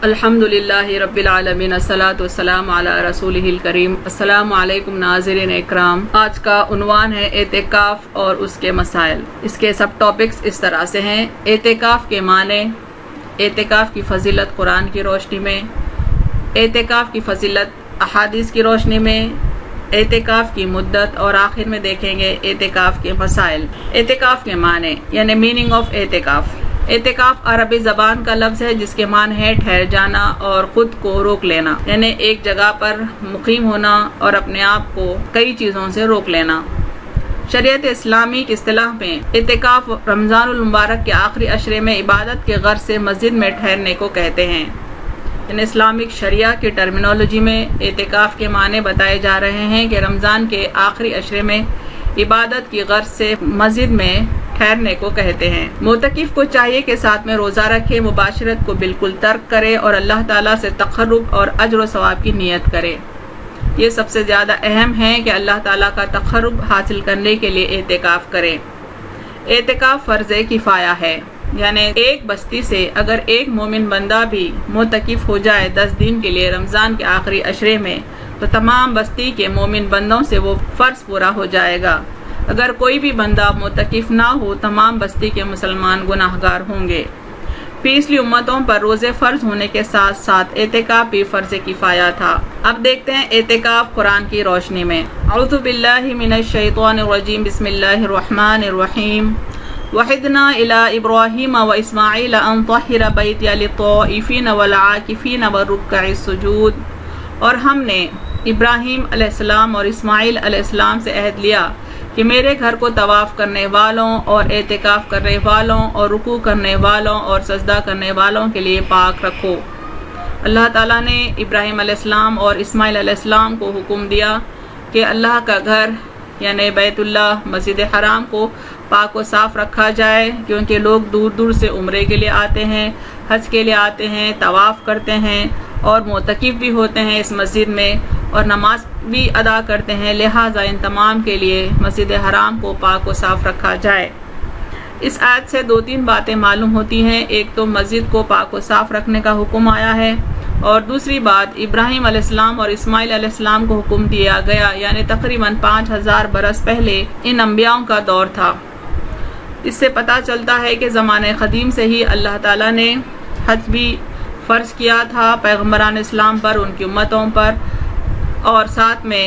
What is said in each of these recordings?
الحمدللہ رب العالمین الصلاۃ والسلام علی رسولہ الکریم۔ السلام علیکم ناظرین اکرام۔ آج کا عنوان ہے اعتکاف اور اس کے مسائل۔ اس کے سب ٹاپکس اس طرح سے ہیں: اعتکاف کے معنی، اعتکاف کی فضیلت قرآن کی روشنی میں، اعتکاف کی فضیلت احادیث کی روشنی میں، اعتکاف کی مدت، اور آخر میں دیکھیں گے اعتکاف کے مسائل۔ اعتکاف کے معنی یعنی میننگ آف اعتکاف۔ اعتکاف عربی زبان کا لفظ ہے جس کے معنی ہے ٹھہر جانا اور خود کو روک لینا، یعنی ایک جگہ پر مقیم ہونا اور اپنے آپ کو کئی چیزوں سے روک لینا۔ شریعت اسلامی کی اصطلاح میں اعتکاف رمضان المبارک کے آخری عشرے میں عبادت کے غرض سے مسجد میں ٹھہرنے کو کہتے ہیں۔ ان اسلامک شریعہ کی ٹرمینالوجی میں اعتکاف کے معنی بتائے جا رہے ہیں کہ رمضان کے آخری عشرے میں عبادت کی غرض سے مسجد میں ٹھہرنے کو کہتے ہیں۔ معتکف کو چاہیے کہ ساتھ میں روزہ رکھے، مباشرت کو بالکل ترک کرے اور اللہ تعالیٰ سے تقرب اور اجر و ثواب کی نیت کرے۔ یہ سب سے زیادہ اہم ہے کہ اللہ تعالیٰ کا تقرب حاصل کرنے کے لیے اعتکاف کرے۔ اعتکاف فرض کفایہ ہے، یعنی ایک بستی سے اگر ایک مومن بندہ بھی معتکف ہو جائے 10 دن کے لیے رمضان کے آخری عشرے میں تو تمام بستی کے مومن بندوں سے وہ فرض پورا ہو جائے گا۔ اگر کوئی بھی بندہ معتکف نہ ہو تمام بستی کے مسلمان گناہگار ہوں گے۔ پچھلی امتوں پر روزے فرض ہونے کے ساتھ ساتھ اعتکاف بھی فرض کفایہ تھا۔ اب دیکھتے ہیں اعتکاف قرآن کی روشنی میں۔ اعوذ باللہ من الشیطان الرجیم، بسم اللہ الرحمن الرحیم۔ وَعِهِدْنَا إِلَىٰ إِبْرَاهِيمَ وَإِسْمَاعِيلَ أَن طَهِّرَ بَيْتِيَ لِلطَّائِفِينَ وَالْعَاكِفِينَ وَالرُّكَّعِ السُّجُودِ۔ اور ہم نے ابراہیم علیہ السلام اور اسماعیل علیہ السلام سے عہد لیا کہ میرے گھر کو طواف کرنے والوں اور اعتکاف کرنے والوں اور رکوع کرنے والوں اور سجدہ کرنے والوں کے لیے پاک رکھو۔ اللہ تعالیٰ نے ابراہیم علیہ السلام اور اسماعیل علیہ السلام کو حکم دیا کہ اللہ کا گھر یعنی بیت اللہ مسجد حرام کو پاک و صاف رکھا جائے، کیونکہ لوگ دور دور سے عمرے کے لیے آتے ہیں، حج کے لیے آتے ہیں، طواف کرتے ہیں اور معتکف بھی ہوتے ہیں اس مسجد میں اور نماز بھی ادا کرتے ہیں، لہٰذا ان تمام کے لیے مسجد حرام کو پاک و صاف رکھا جائے۔ اس آیت سے 2-3 باتیں معلوم ہوتی ہیں۔ ایک تو مسجد کو پاک و صاف رکھنے کا حکم آیا ہے، اور دوسری بات ابراہیم علیہ السلام اور اسماعیل علیہ السلام کو حکم دیا گیا، یعنی تقریباً 5000 برس پہلے ان انبیاءوں کا دور تھا۔ اس سے پتہ چلتا ہے کہ زمانہ قدیم سے ہی اللہ تعالیٰ نے حج بھی فرض کیا تھا پیغمبران اسلام پر، ان کی امتوں پر، اور ساتھ میں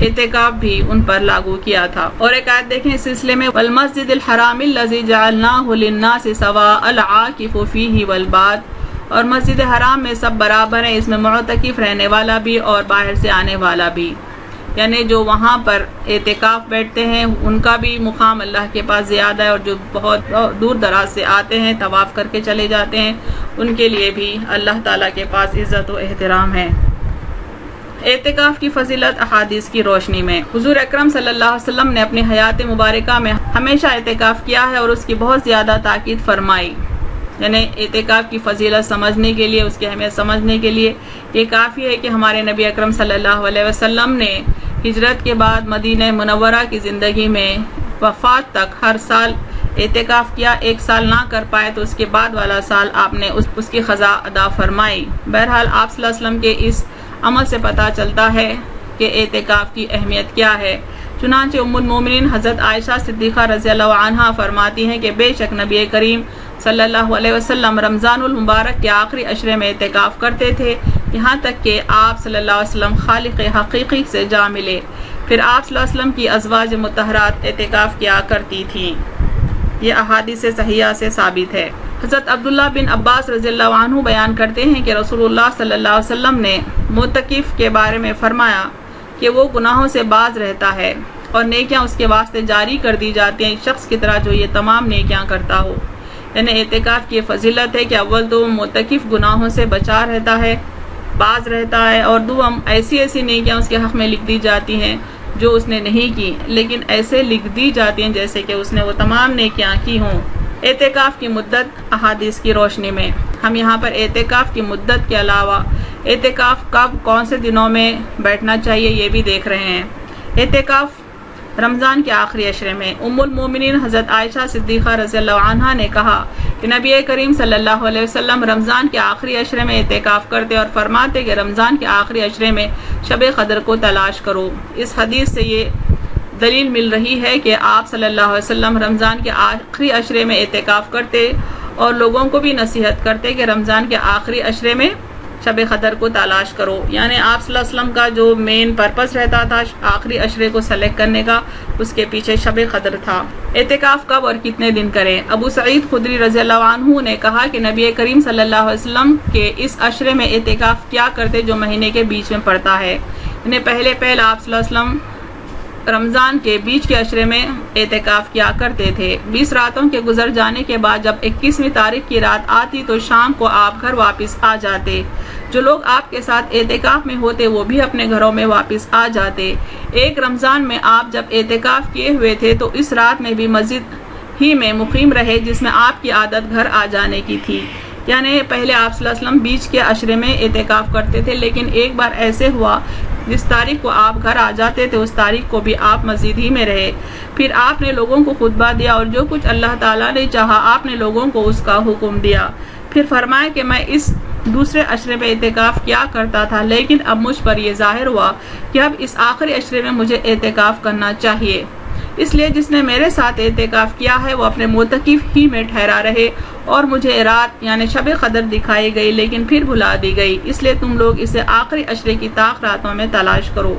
اعتکاف بھی ان پر لاگو کیا تھا۔ اور ایک آیت دیکھیں اس سلسلے میں، وَالْمَسْجِدِ الْحَرَامِ الَّذِي جَعَلْنَاهُ لِلنَّاسِ سَوَاءً الْعَاكِفُ فِيهِ وَالْبَادِ۔ اور مسجد حرام میں سب برابر ہیں، اس میں معتکف رہنے والا بھی اور باہر سے آنے والا بھی، یعنی جو وہاں پر اعتکاف بیٹھتے ہیں ان کا بھی مقام اللہ کے پاس زیادہ ہے، اور جو بہت دور دراز سے آتے ہیں طواف کر کے چلے جاتے ہیں ان کے لیے بھی اللہ تعالیٰ کے پاس عزت و احترام ہے۔ اعتکاف کی فضیلت احادیث کی روشنی میں، حضور اکرم صلی اللہ علیہ وسلم نے اپنی حیات مبارکہ میں ہمیشہ اعتکاف کیا ہے اور اس کی بہت زیادہ تاکید فرمائی، یعنی اعتکاف کی فضیلت سمجھنے کے لیے، اس کی اہمیت سمجھنے کے لیے یہ کافی ہے کہ ہمارے نبی اکرم صلی اللہ علیہ وسلم نے ہجرت کے بعد مدینہ منورہ کی زندگی میں وفات تک ہر سال اعتکاف کیا۔ 1 سال نہ کر پائے تو اس کے بعد والا سال آپ نے اس کی قضا ادا فرمائی۔ بہرحال آپ صلی اللہ علیہ وسلم کے اس عمل سے پتہ چلتا ہے کہ اعتکاف کی اہمیت کیا ہے۔ چنانچہ ام المومنین حضرت عائشہ صدیقہ رضی اللہ عنہا فرماتی ہیں کہ بے شک نبی کریم صلی اللہ علیہ وسلم رمضان المبارک کے آخری عشرے میں اعتکاف کرتے تھے، یہاں تک کہ آپ صلی اللہ علیہ وسلم خالق حقیقی سے جا ملے۔ پھر آپ صلی اللہ علیہ وسلم کی ازواج مطہرات اعتکاف کیا کرتی تھیں۔ یہ احادیث صحیحہ سے ثابت ہے۔ حضرت عبداللہ بن عباس رضی اللہ عنہ بیان کرتے ہیں کہ رسول اللہ صلی اللہ علیہ وسلم نے معتکف کے بارے میں فرمایا کہ وہ گناہوں سے باز رہتا ہے اور نیکیاں اس کے واسطے جاری کر دی جاتی ہیں، شخص کی طرح جو یہ تمام نیکیاں کرتا ہو۔ یعنی اعتکاف کی فضیلت ہے کہ اول تو معتکف گناہوں سے بچا رہتا ہے، باز رہتا ہے، اور دوم ایسی نیکیاں اس کے حق میں لکھ دی جاتی ہیں جو اس نے نہیں کی، لیکن ایسے لکھ دی جاتی ہیں جیسے کہ اس نے وہ تمام نیکیاں کی ہوں۔ اعتکاف کی مدت احادیث کی روشنی میں، ہم یہاں پر اعتکاف کی مدت کے علاوہ اعتکاف کب کون سے دنوں میں بیٹھنا چاہیے یہ بھی دیکھ رہے ہیں۔ اعتکاف رمضان کے آخری عشرے میں۔ ام المومنین حضرت عائشہ صدیقہ رضی اللہ عنہا نے کہا کہ نبی کریم صلی اللہ علیہ وسلم رمضان کے آخری عشرے میں اعتکاف کرتے اور فرماتے کہ رمضان کے آخری عشرے میں شب قدر کو تلاش کرو۔ اس حدیث سے یہ دلیل مل رہی ہے کہ آپ صلی اللہ علیہ وسلم رمضان کے آخری عشرے میں اعتکاف کرتے اور لوگوں کو بھی نصیحت کرتے کہ رمضان کے آخری عشرے میں شب قدر کو تلاش کرو۔ یعنی آپ صلی اللہ علیہ وسلم کا جو مین پرپس رہتا تھا آخری عشرے کو سلیکٹ کرنے کا، اس کے پیچھے شب قدر تھا۔ اعتکاف کب اور کتنے دن کریں؟ ابو سعید خدری رضی اللہ عنہ نے کہا کہ نبی کریم صلی اللہ علیہ وسلم کے اس عشرے میں اعتکاف کیا کرتے جو مہینے کے بیچ میں پڑتا ہے۔ انہیں پہلے آپ صلی اللہ علیہ وسلم رمضان کے بیچ کے عشرے میں اعتکاف کیا کرتے تھے۔ 20 راتوں کے گزر جانے کے بعد جب 21ویں تاریخ کی رات آتی تو شام کو آپ گھر واپس آ جاتے۔ جو لوگ آپ کے ساتھ اعتکاف میں ہوتے وہ بھی اپنے گھروں میں واپس آ جاتے۔ ایک رمضان میں آپ جب اعتکاف کیے ہوئے تھے تو اس رات میں بھی مسجد ہی میں مقیم رہے جس میں آپ کی عادت گھر آ جانے کی تھی۔ یعنی پہلے آپ صلی اللہ علیہ وسلم بیچ کے عشرے میں اعتکاف کرتے تھے، لیکن ایک بار ایسے ہوا جس تاریخ کو آپ گھر آ جاتے تھے اس تاریخ کو بھی آپ مسجد ہی میں رہے۔ پھر آپ نے لوگوں کو خطبہ دیا اور جو کچھ اللہ تعالیٰ نے چاہا آپ نے لوگوں کو اس کا حکم دیا۔ پھر فرمایا کہ میں اس دوسرے عشرے میں اعتکاف کیا کرتا تھا، لیکن اب مجھ پر یہ ظاہر ہوا کہ اب اس آخری عشرے میں مجھے اعتکاف کرنا چاہیے۔ اس لیے جس نے میرے ساتھ اعتکاف کیا ہے وہ اپنے معتکف ہی میں ٹھہرا رہے، اور مجھے رات یعنی شب قدر دکھائی گئی لیکن پھر بھلا دی گئی، اس لیے تم لوگ اسے آخری عشرے کی طاق راتوں میں تلاش کرو۔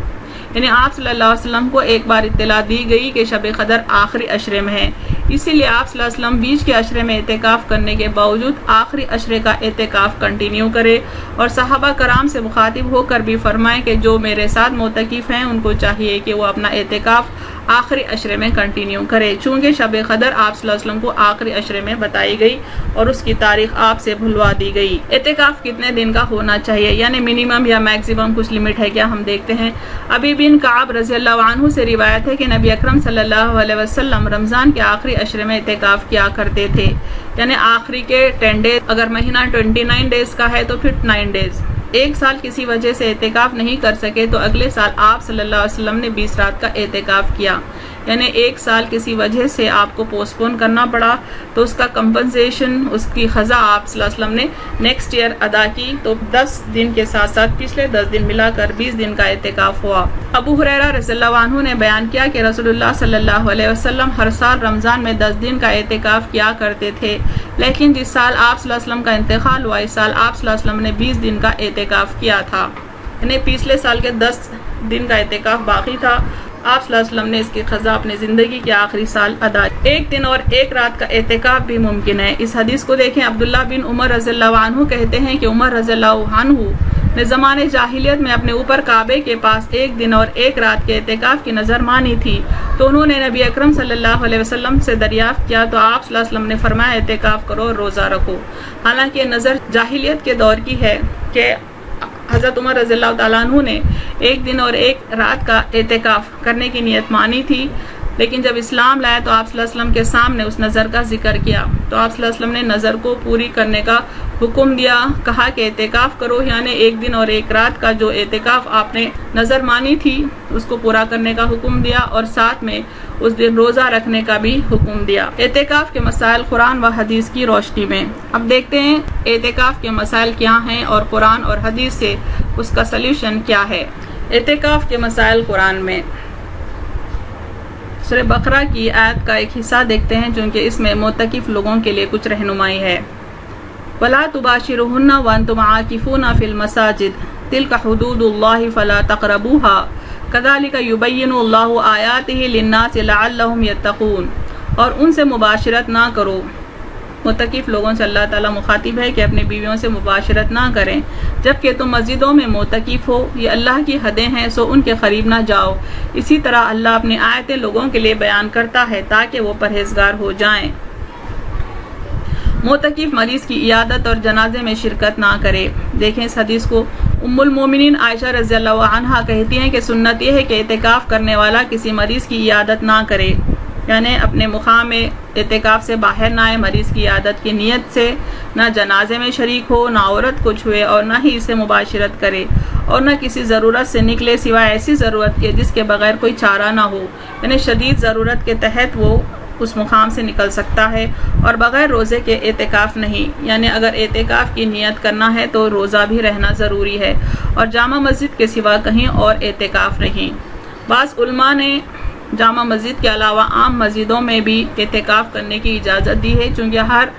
یعنی آپ صلی اللہ علیہ وسلم کو ایک بار اطلاع دی گئی کہ شب قدر آخری عشرے میں ہے، اسی لیے آپ صلی اللہ علیہ وسلم بیچ کے عشرے میں اعتکاف کرنے کے باوجود آخری عشرے کا اعتکاف کنٹینیو کرے، اور صحابہ کرام سے مخاطب ہو کر بھی فرمائے کہ جو میرے ساتھ معتکف ہیں ان کو چاہیے کہ وہ اپنا اعتکاف آخری عشرے میں کنٹینیو کرے، چونکہ شب قدر آپ صلی اللہ علیہ وسلم کو آخری عشرے میں بتائی گئی اور اس کی تاریخ آپ سے بھلوا دی گئی۔ اعتکاف کتنے دن کا ہونا چاہیے، یعنی منیمم یا میکسیمم کچھ لمٹ ہے کیا؟ ہم دیکھتے ہیں۔ ابی بن کعب رضی اللہ عنہ سے روایت ہے کہ نبی اکرم صلی اللہ علیہ وسلم رمضان کے آخری عشرے میں اعتکاف کیا کرتے تھے، یعنی آخری کے 10 ڈیز، اگر مہینہ 29 ڈیز کا ہے تو پھر 9 ڈیز۔ ایک سال کسی وجہ سے اعتکاف نہیں کر سکے تو اگلے سال آپ صلی اللہ علیہ وسلم نے 20 رات کا اعتکاف کیا، یعنی ایک سال کسی وجہ سے آپ کو پوسٹ پون کرنا پڑا تو اس کا کمپنسیشن، اس کی خزا آپ صلی اللہ علیہ وسلم نے نیکسٹ ایئر ادا کی، تو 10 دن کے ساتھ ساتھ پچھلے 10 دن ملا کر 20 دن کا اعتکاف ہوا۔ ابو ہریرہ رضی اللہ عنہ نے بیان کیا کہ رسول اللہ صلی اللہ علیہ وسلم ہر سال رمضان میں 10 دن کا اعتکاف کیا کرتے تھے، لیکن جس سال آپ صلی اللہ علیہ وسلم کا انتقال ہوا اس سال آپ صلی اللہ علیہ وسلم نے 20 دن کا اعتکاف کیا تھا، یعنی پچھلے سال کے 10 دن کا اعتکاف باقی تھا۔ آپ صلی اللہ علیہ وسلم نے اس کی قضا اپنے زندگی کے آخری سال ادا کی۔ ایک دن اور ایک رات کا اعتکاف بھی ممکن ہے۔ اس حدیث کو دیکھیں، عبداللہ بن عمر رضی اللہ عنہ کہتے ہیں کہ عمر رضی اللہ عنہ نے زمانے جاہلیت میں اپنے اوپر کعبے کے پاس ایک دن اور ایک رات کے اعتکاف کی نظر مانی تھی، تو انہوں نے نبی اکرم صلی اللہ علیہ وسلم سے دریافت کیا تو آپ صلی اللہ علیہ وسلم نے فرمایا اعتکاف کرو اور روزہ رکھو۔ حالانکہ یہ نظر جاہلیت کے دور کی ہے کہ حضرت عمر رضی اللہ تعالیٰ عنہ نے ایک دن اور ایک رات کا اعتکاف کرنے کی نیت مانی تھی، لیکن جب اسلام لایا تو آپ صلی اللہ علیہ وسلم کے سامنے اس نظر کا ذکر کیا تو آپ صلی اللہ علیہ وسلم نے نظر کو پوری کرنے کا حکم دیا، کہا کہ اعتکاف کرو، یعنی ایک دن اور ایک رات کا جو اعتکاف آپ نے نظر مانی تھی اس کو پورا کرنے کا حکم دیا، اور ساتھ میں اس دن روزہ رکھنے کا بھی حکم دیا۔ اعتکاف کے مسائل قرآن و حدیث کی روشنی میں اب دیکھتے ہیں اعتکاف کے مسائل کیا ہیں اور قرآن اور حدیث سے اس کا سلیوشن کیا ہے۔ اعتکاف کے مسائل قرآن میں سورہ بقرہ کی آیت کا ایک حصہ دیکھتے ہیں، چونکہ اس میں معتکف لوگوں کے لیے کچھ رہنمائی ہے۔ وَلَا تُبَاشِرُوهُنَّ وَأَنْتُمْ عَاكِفُونَ فِي الْمَسَاجِدِ تِلْكَ حُدُودُ اللَّهِ فَلَا تَقْرَبُوهَا كَذَلِكَ يُبَيِّنُ اللَّهُ آيَاتِهِ لِلنَّاسِ لَعَلَّهُمْ يَتَّقُونَ، اور ان سے مباشرت نہ کرو۔ معتکف لوگوں سے اللہ تعالیٰ مخاطب ہے کہ اپنی بیویوں سے مباشرت نہ کریں جبکہ تم مسجدوں میں معتکف ہو، یہ اللہ کی حدیں ہیں سو ان کے قریب نہ جاؤ۔ اسی طرح اللہ اپنی آیتیں لوگوں کے لیے بیان کرتا ہے تاکہ وہ پرہیزگار ہو جائیں۔ معتکف مریض کی عیادت اور جنازے میں شرکت نہ کرے۔ دیکھیں اس حدیث کو، ام المومنین عائشہ رضی اللہ عنہا کہتی ہیں کہ سنت یہ ہے کہ اعتکاف کرنے والا کسی مریض کی عیادت نہ کرے، یعنی اپنے مقام میں اعتکاف سے باہر نہ آئے مریض کی عیادت کی نیت سے، نہ جنازے میں شریک ہو، نہ عورت کو چھوئے اور نہ ہی اسے مباشرت کرے، اور نہ کسی ضرورت سے نکلے سوائے ایسی ضرورت کے جس کے بغیر کوئی چارہ نہ ہو، یعنی شدید ضرورت کے تحت وہ اس مقام سے نکل سکتا ہے، اور بغیر روزے کے اعتکاف نہیں، یعنی اگر اعتکاف کی نیت کرنا ہے تو روزہ بھی رہنا ضروری ہے، اور جامع مسجد کے سوا کہیں اور اعتکاف نہیں۔ بعض علماء نے جامع مسجد کے علاوہ عام مسجدوں میں بھی اعتکاف کرنے کی اجازت دی ہے، چونکہ ہر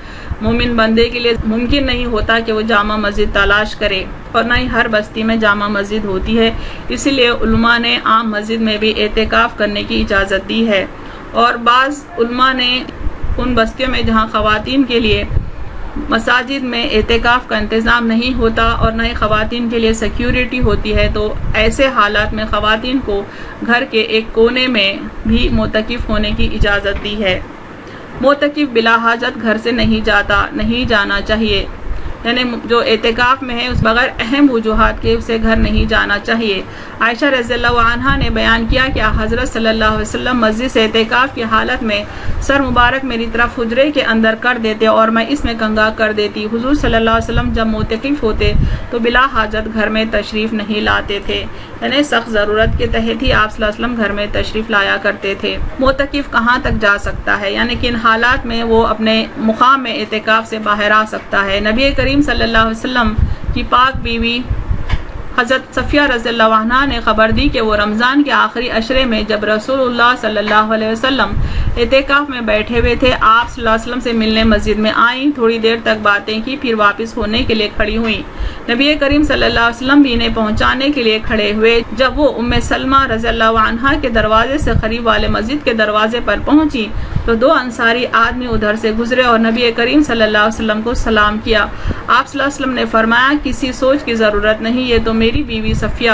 مومن بندے کے لیے ممکن نہیں ہوتا کہ وہ جامع مسجد تلاش کرے، اور نہ ہی ہر بستی میں جامع مسجد ہوتی ہے، اسی لیے علماء نے عام مسجد میں بھی اعتکاف کرنے کی اجازت دی ہے۔ اور بعض علماء نے ان بستیوں میں جہاں خواتین کے لیے مساجد میں اعتکاف کا انتظام نہیں ہوتا اور نہ ہی خواتین کے لیے سیکیورٹی ہوتی ہے، تو ایسے حالات میں خواتین کو گھر کے ایک کونے میں بھی معتکف ہونے کی اجازت دی ہے۔ معتکف بلا حاجت گھر سے نہیں جانا چاہیے، یعنی جو اعتکاف میں ہے اس بغیر اہم وجوہات کے اسے گھر نہیں جانا چاہیے۔ عائشہ رضی اللہ عنہا نے بیان کیا کہ حضرت صلی اللہ علیہ وسلم مسجد سے اعتکاف کی حالت میں سر مبارک میری طرف حجرے کے اندر کر دیتے اور میں اس میں کنگا کر دیتی۔ حضور صلی اللہ علیہ وسلم جب معتکف ہوتے تو بلا حاجت گھر میں تشریف نہیں لاتے تھے، یعنی سخت ضرورت کے تحت ہی آپ صلی اللہ علیہ وسلم گھر میں تشریف لایا کرتے تھے۔ معتکف کہاں تک جا سکتا ہے، یعنی کن حالات میں وہ اپنے مقام میں اعتکاف سے باہر آ سکتا ہے؟ نبی کریم صلی اللہ علیہ وسلم کی پاک بیوی حضرت صفیہ رضی اللہ عنہا نے خبر دی کہ وہ رمضان کے آخری عشرے میں جب رسول اللہ صلی اللہ علیہ وسلم اعتکاف میں بیٹھے ہوئے تھے، آپ صلی اللہ علیہ وسلم سے ملنے مسجد میں آئیں، تھوڑی دیر تک باتیں کی، پھر واپس ہونے کے لیے کھڑی ہوئیں۔ نبی کریم صلی اللہ علیہ وسلم بھی انہیں پہنچانے کے لیے کھڑے ہوئے۔ جب وہ ام سلمہ رضی اللہ عنہا کے دروازے سے قریب والے مسجد کے دروازے پر پہنچی تو دو انصاری آدمی ادھر سے گزرے اور نبی کریم صلی اللہ علیہ وسلم کو سلام کیا۔ آپ صلی اللہ علیہ وسلم نے فرمایا، کسی سوچ کی ضرورت نہیں، یہ تو میری بیوی صفیہ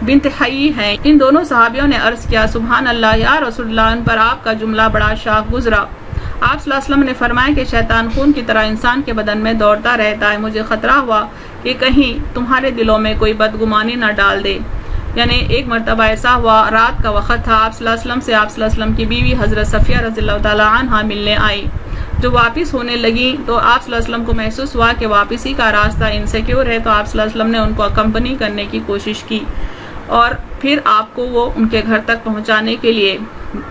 بنت حیی ہیں۔ ان دونوں صحابیوں نے عرض کیا، سبحان اللہ یا رسول اللہ، ان پر آپ کا جملہ بڑا شاق گزرا۔ آپ صلی اللہ علیہ وسلم نے فرمایا کہ شیطان خون کی طرح انسان کے بدن میں دوڑتا رہتا ہے، مجھے خطرہ ہوا کہ کہیں تمہارے دلوں میں کوئی بدگمانی نہ ڈال دے۔ یعنی ایک مرتبہ ایسا ہوا، رات کا وقت تھا، آپ صلی اللہ علیہ وسلم سے آپ صلی اللہ علیہ وسلم کی بیوی حضرت صفیہ رضی اللہ تعالیٰ عنہا ملنے آئی۔ جو واپس ہونے لگی تو آپ صلی اللہ علیہ وسلم کو محسوس ہوا کہ واپسی کا راستہ انسیکیور ہے، تو آپ صلی اللہ علیہ وسلم نے ان کو اکمپنی کرنے کی کوشش کی اور پھر آپ کو وہ ان کے گھر تک پہنچانے کے لیے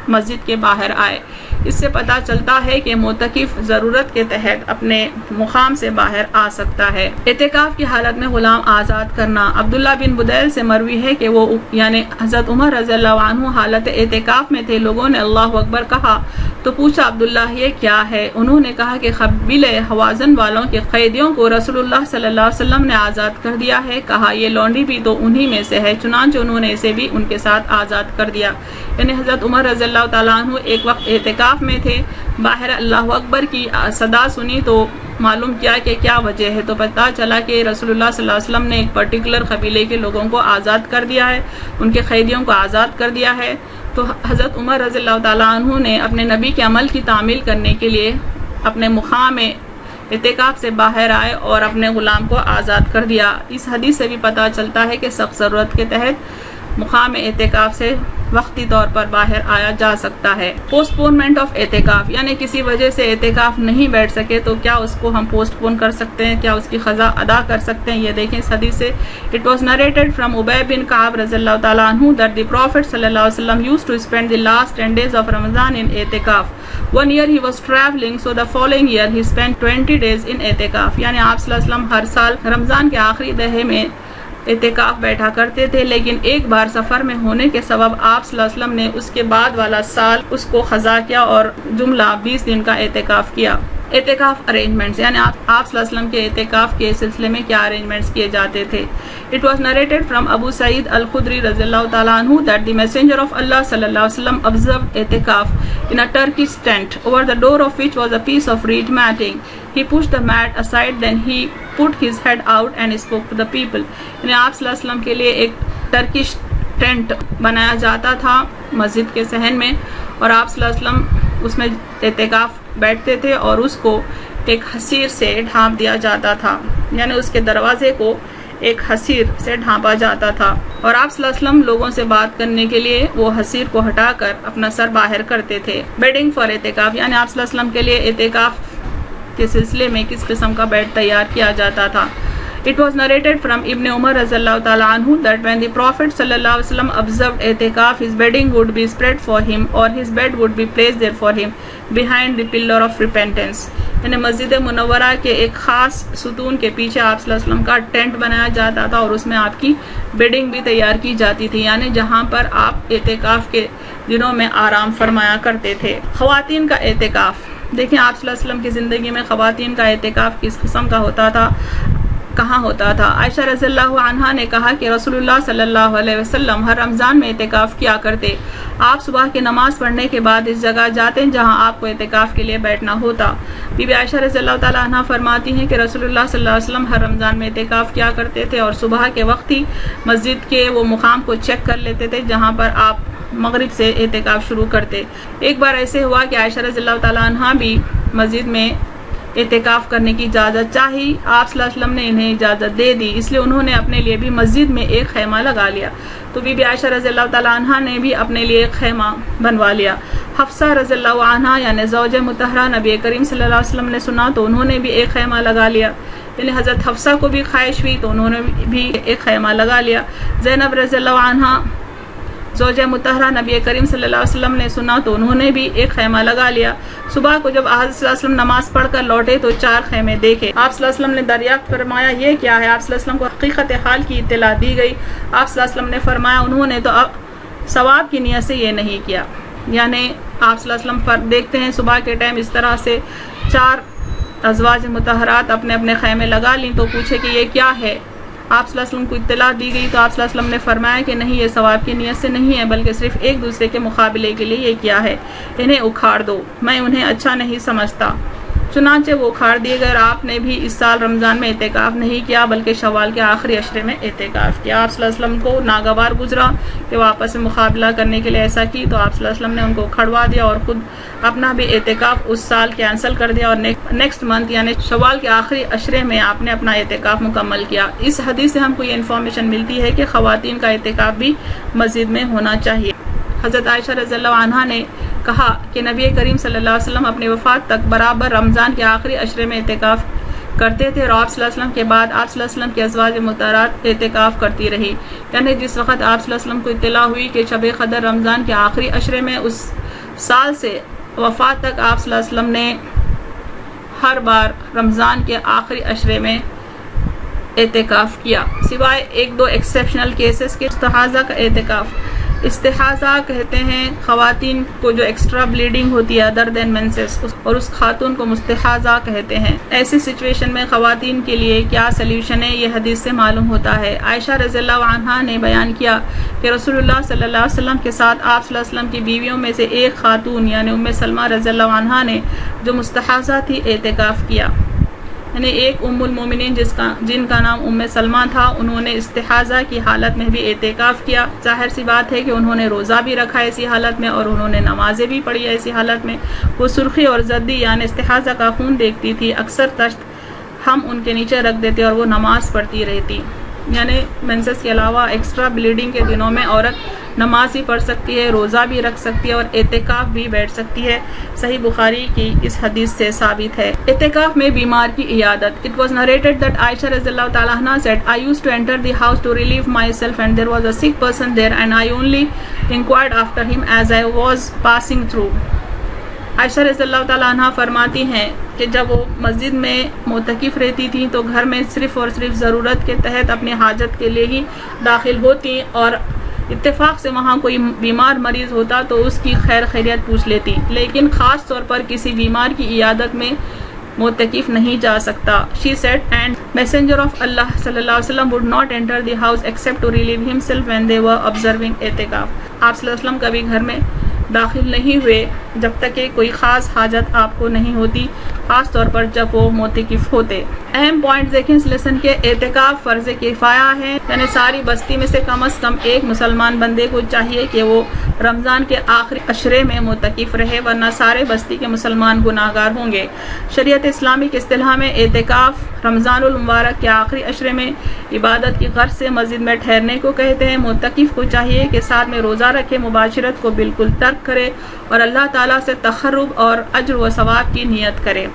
مسجد کے باہر آئے۔ اس سے پتہ چلتا ہے کہ معتکف ضرورت کے تحت اپنے مقام سے باہر آ سکتا ہے۔ اعتکاف کی حالت میں غلام آزاد کرنا۔ عبداللہ بن بدیل سے مروی ہے کہ وہ یعنی حضرت عمر رضی اللہ عنہ حالت اعتکاف میں تھے، لوگوں نے اللہ اکبر کہا تو پوچھا، عبداللہ یہ کیا ہے؟ انہوں نے کہا کہ قبیلہ حوازن والوں کے قیدیوں کو رسول اللہ صلی اللہ علیہ وسلم نے آزاد کر دیا ہے۔ کہا یہ لونڈی بھی تو انہی میں سے ہے، چنانچہ انہوں نے اسے بھی ان کے ساتھ آزاد کر دیا۔ یعنی حضرت عمر رضی اللہ تعالیٰ عنہ ایک وقت اعتکاف میں تھے، باہر اللہ اکبر کی صدا سنی تو معلوم کیا کہ کیا وجہ ہے، تو پتہ چلا کہ رسول اللہ صلی اللہ علیہ وسلم نے ایک پرٹیکولر قبیلے کے لوگوں کو آزاد کر دیا ہے، ان کے قیدیوں کو آزاد کر دیا ہے۔ تو حضرت عمر رضی اللہ تعالیٰ عنہ نے اپنے نبی کے عمل کی تعمیل کرنے کے لیے اپنے مقام میں اعتکاف سے باہر آئے اور اپنے غلام کو آزاد کر دیا۔ اس حدیث سے بھی پتہ چلتا ہے کہ سخت ضرورت کے تحت مقام اعتکاف سے وقتی طور پر باہر آیا جا سکتا ہے۔ پوسٹ پونمنٹ آف اعتکاف، یعنی کسی وجہ سے اعتکاف نہیں بیٹھ سکے تو کیا اس کو ہم پوسٹ پون کر سکتے ہیں، کیا اس کی قضا ادا کر سکتے ہیں؟ یہ دیکھیں اس حدیث سے، اٹ واز نریٹڈ فرام ابی بن کعب رضی اللہ تعالیٰ عنہ that the Prophet صلی اللہ علیہ وسلم used to spend the last 10 days of Ramadan in اعتکاف. One year he was traveling, so the following year he spent 20 days in اعتکاف. یعنی آپ صلی اللہ علیہ وسلم ہر سال رمضان کے آخری دہے میں اعتکاف بیٹھا کرتے تھے، لیکن ایک بار سفر میں ہونے کے سبب آپ صلی اللہ علیہ وسلم نے اس کے بعد والا سال اس کو قضا کیا اور جملہ 20 دن کا اعتکاف کیا۔ اعتکاف ارینجمنٹس، یعنی آپ صلی اللہ علیہ وسلم کے اعتکاف کے سلسلے میں کیا ارینجمنٹس کیے جاتے تھے۔ It was narrated from Abu Sa'id al-Khudri رضی اللہ تعالیٰ عنہ that the messenger of Allah صلی اللہ علیہ وسلم observed اعتکاف in a Turkish tent, over the door of which was a piece of reed matting. He pushed the mat aside, then he put his head out and spoke to the people. یعنی آپ صلی اللہ علیہ وسلم کے لیے ایک Turkish tent بنایا جاتا تھا مسجد کے صحن میں، اور آپ صلی اللہ علیہ وسلم اس میں اعتکاف بیٹھتے تھے اور اس کو ایک حصیر سے ڈھانپ دیا جاتا تھا، یعنی اس کے دروازے کو ایک حصیر سے ڈھانپا جاتا تھا، اور آپ صلی اللہ علیہ وسلم لوگوں سے بات کرنے کے لیے وہ حصیر کو ہٹا کر اپنا سر باہر کرتے تھے۔ بیڈنگ فار اعتکاف، یعنی آپ صلی اللہ علیہ وسلم کے لیے اعتکاف کے سلسلے میں کس قسم کا بیڈ تیار کیا جاتا تھا۔ It was narrated from Ibn Umar raziyallahu ta'ala anhu that when the Prophet sallallahu alaihi wasallam observed i'tikaf, his bedding would be spread for him or his bed would be placed there for him behind the pillar of repentance. یعنی مسجد منورہ کے ایک خاص ستون کے پیچھے آپ صلی اللہ علیہ وسلم کا ٹینٹ بنایا جاتا تھا اور اس میں آپ کی بیڈنگ بھی تیار کی جاتی تھی، یعنی جہاں پر آپ اعتکاف کے دنوں میں آرام فرمایا کرتے تھے۔ خواتین کا اعتکاف، دیکھیں آپ صلی اللہ علیہ وسلم کی زندگی میں خواتین کا اعتکاف کس قسم کا ہوتا تھا، کہاں ہوتا تھا۔ عائشہ رضی اللہ عنہا نے کہا کہ رسول اللہ صلی اللہ علیہ وسلم ہر رمضان میں اعتکاف کیا کرتے۔ آپ صبح کی نماز پڑھنے کے بعد اس جگہ جاتے جہاں آپ کو اعتکاف کے لیے بیٹھنا ہوتا۔ بی بی عائشہ رضی اللہ تعالیٰ عنہا فرماتی ہیں کہ رسول اللہ صلی اللہ علیہ وسلم ہر رمضان میں اعتکاف کیا کرتے تھے اور صبح کے وقت ہی مسجد کے وہ مقام کو چیک کر لیتے تھے جہاں پر آپ مغرب سے اعتکاف شروع کرتے۔ ایک بار ایسے ہوا کہ عائشہ رضی اللہ تعالیٰ عنہا بھی مسجد میں اعتکاف کرنے کی اجازت چاہی، آپ صلی اللہ علیہ وسلم نے انہیں اجازت دے دی، اس لیے انہوں نے اپنے لیے بھی مسجد میں ایک خیمہ لگا لیا۔ تو بی بی عائشہ رضی اللہ تعالیٰ عنہا نے بھی اپنے لیے ایک خیمہ بنوا لیا۔ حفصہ رضی اللہ عنہا یعنی زوجہ مطہرہ نبی کریم صلی اللہ علیہ وسلم نے سنا تو انہوں نے بھی ایک خیمہ لگا لیا، یعنی حضرت حفصہ کو بھی خواہش ہوئی تو انہوں نے بھی ایک خیمہ لگا لیا۔ زینب رضی اللہ عنہا زوجہ مطہرہ نبی کریم صلی اللہ علیہ وسلم نے سنا تو انہوں نے بھی ایک خیمہ لگا لیا۔ صبح کو جب حضرت صلی اللہ علیہ وسلم نماز پڑھ کر لوٹے تو 4 خیمے دیکھے۔ آپ صلی اللہ علیہ وسلم نے دریافت فرمایا یہ کیا ہے؟ آپ صلی اللہ علیہ وسلم کو حقیقت حال کی اطلاع دی گئی۔ آپ صلی اللہ علیہ وسلم نے فرمایا انہوں نے تو اب ثواب کی نیت سے یہ نہیں کیا، یعنی آپ صلی اللہ علیہ وسلم دیکھتے ہیں صبح کے ٹائم اس طرح سے 4 ازواج مطہرات اپنے اپنے خیمے لگا لیں تو پوچھے کہ یہ کیا ہے؟ آپ صلی اللہ علیہ وسلم کو اطلاع دی گئی تو آپ صلی اللہ علیہ وسلم نے فرمایا کہ نہیں، یہ ثواب کی نیت سے نہیں ہے بلکہ صرف ایک دوسرے کے مقابلے کے لیے یہ کیا ہے، انہیں اکھاڑ دو، میں انہیں اچھا نہیں سمجھتا۔ چنانچہ وہ اکھاڑ دیے گئے۔ آپ نے بھی اس سال رمضان میں اعتکاف نہیں کیا بلکہ شوال کے آخری عشرے میں اعتکاف کیا۔ آپ صلی اللہ علیہ وسلم کو ناگوار گزرا کہ وہ آپس میں مقابلہ کرنے کے لیے ایسا کی تو آپ صلی اللہ علیہ وسلم نے ان کو کھڑوا دیا اور خود اپنا بھی اعتکاف اس سال کینسل کر دیا اور نیکسٹ منتھ یعنی شوال کے آخری عشرے میں آپ نے اپنا اعتکاف مکمل کیا۔ اس حدیث سے ہم کو یہ انفارمیشن ملتی ہے کہ خواتین کا اعتکاف بھی مسجد میں ہونا چاہیے۔ حضرت عائشہ رضی اللہ عنہا نے کہا کہ نبی کریم صلی اللہ علیہ وسلم اپنی وفات تک برابر رمضان کے آخری عشرے میں اعتکاف کرتے تھے اور آپ صلی اللہ علیہ وسلم کے بعد آپ صلی اللہ علیہ وسلم کی ازواج مطہرات اعتکاف کرتی رہی، یعنی جس وقت آپ صلی اللہ علیہ وسلم کو اطلاع ہوئی کہ شب قدر رمضان کے آخری عشرے میں، اس سال سے وفات تک آپ صلی اللہ علیہ وسلم نے ہر بار رمضان کے آخری عشرے میں اعتکاف کیا، سوائے 1-2 ایکسیپشنل کیسز کے۔ استحاضہ کا اعتکاف، استحاضہ کہتے ہیں خواتین کو جو ایکسٹرا بلیڈنگ ہوتی ہے ادر دین مینسز، اور اس خاتون کو مستحاضہ کہتے ہیں۔ ایسی سچویشن میں خواتین کے لیے کیا سلیوشن ہے یہ حدیث سے معلوم ہوتا ہے۔ عائشہ رضی اللہ عنہا نے بیان کیا کہ رسول اللہ صلی اللہ علیہ وسلم کے ساتھ آپ صلی اللہ علیہ وسلم کی بیویوں میں سے ایک خاتون یعنی ام سلمہ رضی اللہ عنہا نے جو مستحاضہ تھی اعتکاف کیا، یعنی ایک ام المومنین جن کا نام ام سلمہ تھا، انہوں نے استحاضہ کی حالت میں بھی اعتکاف کیا۔ ظاہر سی بات ہے کہ انہوں نے روزہ بھی رکھا ایسی حالت میں اور انہوں نے نمازیں بھی پڑھی ایسی حالت میں۔ وہ سرخی اور زردی یعنی استحاضہ کا خون دیکھتی تھی، اکثر تشت ہم ان کے نیچے رکھ دیتے اور وہ نماز پڑھتی رہتی، یعنی مینسز کے علاوہ ایکسٹرا بلیڈنگ کے دنوں میں عورت نماز بھی پڑھ سکتی ہے، روزہ بھی رکھ سکتی ہے اور اعتکاف بھی بیٹھ سکتی ہے۔ صحیح بخاری کی اس حدیث سے ثابت ہے۔ اعتکاف میں بیمار کی عیادت۔ It was narrated that Aisha رضی اللہ تعالیٰ عنہ said, I used to enter the house to relieve myself and there was a sick person there and I only inquired after him as I was passing through. عائشہ رضی اللہ تعالیٰ عنہ فرماتی ہیں کہ جب وہ مسجد میں معتکف رہتی تھیں تو گھر میں صرف اور صرف ضرورت کے تحت اپنی حاجت کے لیے ہی داخل ہوتی اور اتفاق سے وہاں کوئی بیمار مریض ہوتا تو اس کی خیر خیریت پوچھ لیتی، لیکن خاص طور پر کسی بیمار کی عیادت میں معتکف نہیں جا سکتا۔ She said, and messenger of Allah صلی اللہ علیہ وسلم would not enter the house except to relieve himself when they were observing اعتکاف۔ آپ صلی اللہ علیہ وسلم کبھی گھر میں داخل نہیں ہوئے جب تک کہ کوئی خاص حاجت آپ کو نہیں ہوتی، خاص طور پر جب وہ معتکف ہوتے۔ اہم پوائنٹ دیکھیں اس لیسن کے، اعتکاف فرض کفایہ ہے، یعنی ساری بستی میں سے کم از کم ایک مسلمان بندے کو چاہیے کہ وہ رمضان کے آخری عشرے میں معتکف رہے، ورنہ سارے بستی کے مسلمان گناہگار ہوں گے۔ شریعت اسلامی کی اصطلاح میں اعتکاف رمضان المبارک کے آخری عشرے میں عبادت کی غرض سے مسجد میں ٹھہرنے کو کہتے ہیں۔ معتکف کو چاہیے کہ ساتھ میں روزہ رکھے، مباشرت کو بالکل ترک کرے اور اللہ تعالیٰ سے تقرب اور اجر و ثواب کی نیت کرے۔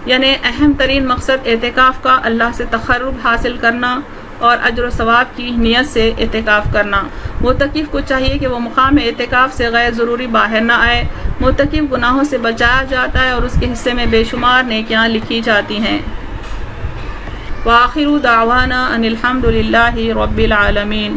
یعنی اہم ترین مقصد اعتکاف کا اللہ سے تقرب حاصل کرنا اور اجر و ثواب کی نیت سے اعتکاف کرنا۔ معتکف کو چاہیے کہ وہ مقام اعتکاف سے غیر ضروری باہر نہ آئے۔ معتکف گناہوں سے بچایا جاتا ہے اور اس کے حصے میں بے شمار نیکیاں لکھی جاتی ہیں۔ وآخر دعوانا ان الحمد للہ رب العالمین۔